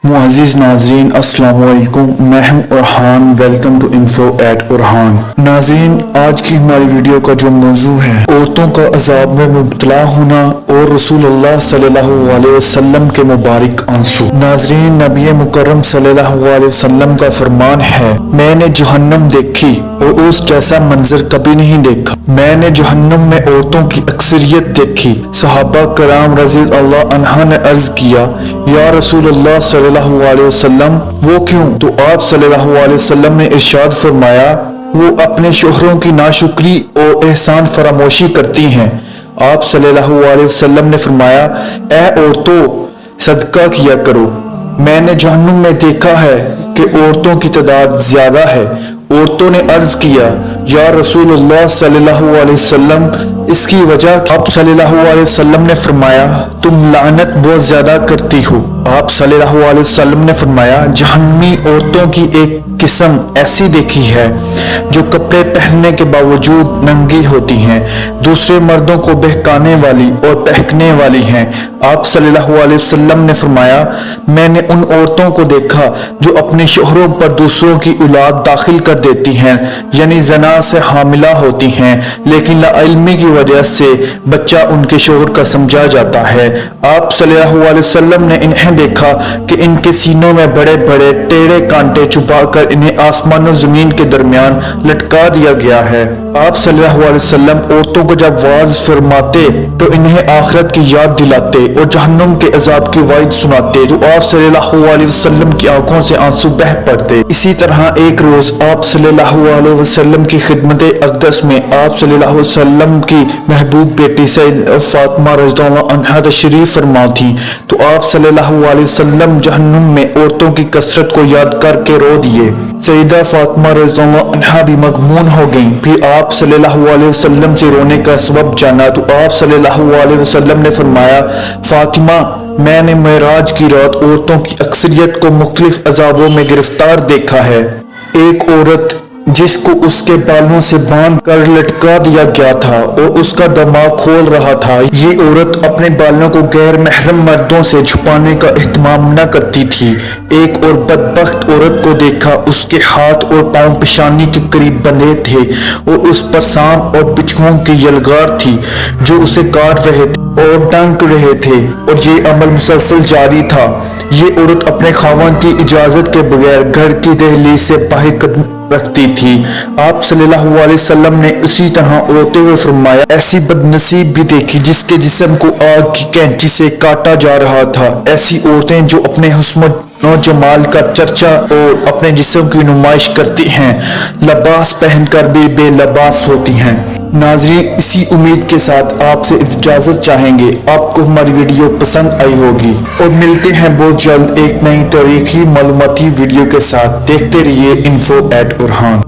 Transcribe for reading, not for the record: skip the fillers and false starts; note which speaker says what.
Speaker 1: मुअज़्ज़िज़ नाज़रीन अस्सलामु अलैकुम, मैं हूं उरहान। Welcome to info@urhan। नाज़रीन, आज की हमारी वीडियो का जो मौजू है औरतों का अज़ाब में मुब्तला होना और रसूलुल्लाह सल्लल्लाहु अलैहि वसल्लम के मुबारक आंसू। नाज़रीन, नबी मुकर्रम सल्लल्लाहु अलैहि वसल्लम का फरमान है, मैंने जहन्नम देखी और उस जैसा मंजर कभी नहीं देखा। मैंने जहन्नम में औरतों की अक्सरियत देखी। सहाबा कराम रज़ी अल्लाह अन्हा ने अर्ज किया, या रसूलुल्लाह सल्लल्लाहु अलैहि वसल्लम, वो क्यों? तो आप सल्लल्लाहु अलैहि वसल्लम ने इरशाद फरमाया, वो अपने शोहरों की नाशुक्री और एहसान फरामोशी करती हैं। आप सल्लल्लाहु अलैहि वसल्लम ने फरमाया, ए औरतों, सदका किया करो। मैंने जहन्नुम में देखा है कि औरतों की तादाद ज्यादा है। औरतों ने अर्ज किया, या रसूलुल्लाह सल्लल्लाहु अलैहि वसल्लम, इसकी वजह? आप सल्लल्लाहु अलैहि वसल्लम ने फरमाया, तुम लानत बहुत ज्यादा करती हो। आप सल्लल्लाहु अलैहि वसल्लम ने फरमाया, जहन्नमी औरतों की एक किस्म ऐसी देखी है जो कपड़े पहनने के बावजूद नंगी होती हैं, दूसरे मर्दों को बहकाने वाली और बहकने वाली हैं। आप सल्लल्लाहु अलैहि वसल्लम ने फरमाया, मैंने उन औरतों को देखा जो अपने शोहरों पर दूसरों की औलाद दाखिल कर देती हैं, यानी जना से हामिला होती हैं, लेकिन लाइल्मी की वजह से बच्चा उनके शोहर का समझा जाता है। आप सल्लल्लाहु अलैहि वसल्लम ने इन्हें देखा कि इनके सीनों में बड़े बड़े टेढ़े कांटे छुपाकर इन्हें आसमान और जमीन के दरमियान लटका दिया गया है। आप सल्लल्लाहु अलैहि वसल्लम औरतों को जब वाज फरमाते तो इन्हें आखिरत की याद दिलाते और जहन्नुम के अजाब की वाइद सुनाते, तो आप सल्लल्लाहु अलैहि वसल्लम की आंखों से आंसू बह पड़ते। इसी तरह एक रोज आप सल्लल्लाहु अलैहि वसल्लम की खिदमत अक़दस में आप सल्लल्लाहु अलैहि वसल्लम की महबूब बेटी सैयदा फातिमा रज़ियल्लाहु अन्हा तशरीफ फरमा थी, तो आप सल्लल्लाहु अलैहि वसल्लम जहन्नुम में औरतों की कसरत को याद करके रो दिए। सैयदा फातिमा रज़ियल्लाहु अन्हा भी मगमून हो गईं। फिर आप सल्लल्लाहु अलैहि वसल्लम से रोने का सबब जाना, तो आप सल्लल्लाहु अलैहि वसल्लम ने फरमाया, फातिमा, मैंने मेराज की रात औरतों की अक्सरियत को मुख्तलिफ अजाबों में गिरफ्तार देखा है। एक औरत जिसको उसके बालों से बांध कर लटका दिया गया था और उसका दिमाग खोल रहा था। ये औरत अपने बालों को गैर महरम मर्दों से छुपाने का एहतमाम न करती थी। एक और बदबख्त औरत को देखा, उसके हाथ और पांव पेशानी के करीब बंधे थे और उस पर सांप और बिच्छुओं की यलगार थी जो उसे काट रहे थे और डंक रहे थे, और ये अमल मुसलसल जारी था। ये औरत अपने खावंद की इजाजत के बगैर घर की दहलीज से बाहर कदम रखती थी। आप सल्लल्लाहु अलैहि वसल्लम ने उसी तरह रोते हुए फरमाया, ऐसी बदनसीब भी देखी जिसके जिस्म को आग की कैंची से काटा जा रहा था। ऐसी औरतें जो अपने हुस्न जमाल का चर्चा और अपने जिस्म की नुमाइश करती हैं, लबास पहनकर भी बेलबास होती हैं। नाज़रीन, इसी उम्मीद के साथ आपसे इजाजत चाहेंगे। आपको हमारी वीडियो पसंद आई होगी और मिलते हैं बहुत जल्द एक नई तारीखी मालूमाती वीडियो के साथ। देखते रहिए info@urhan।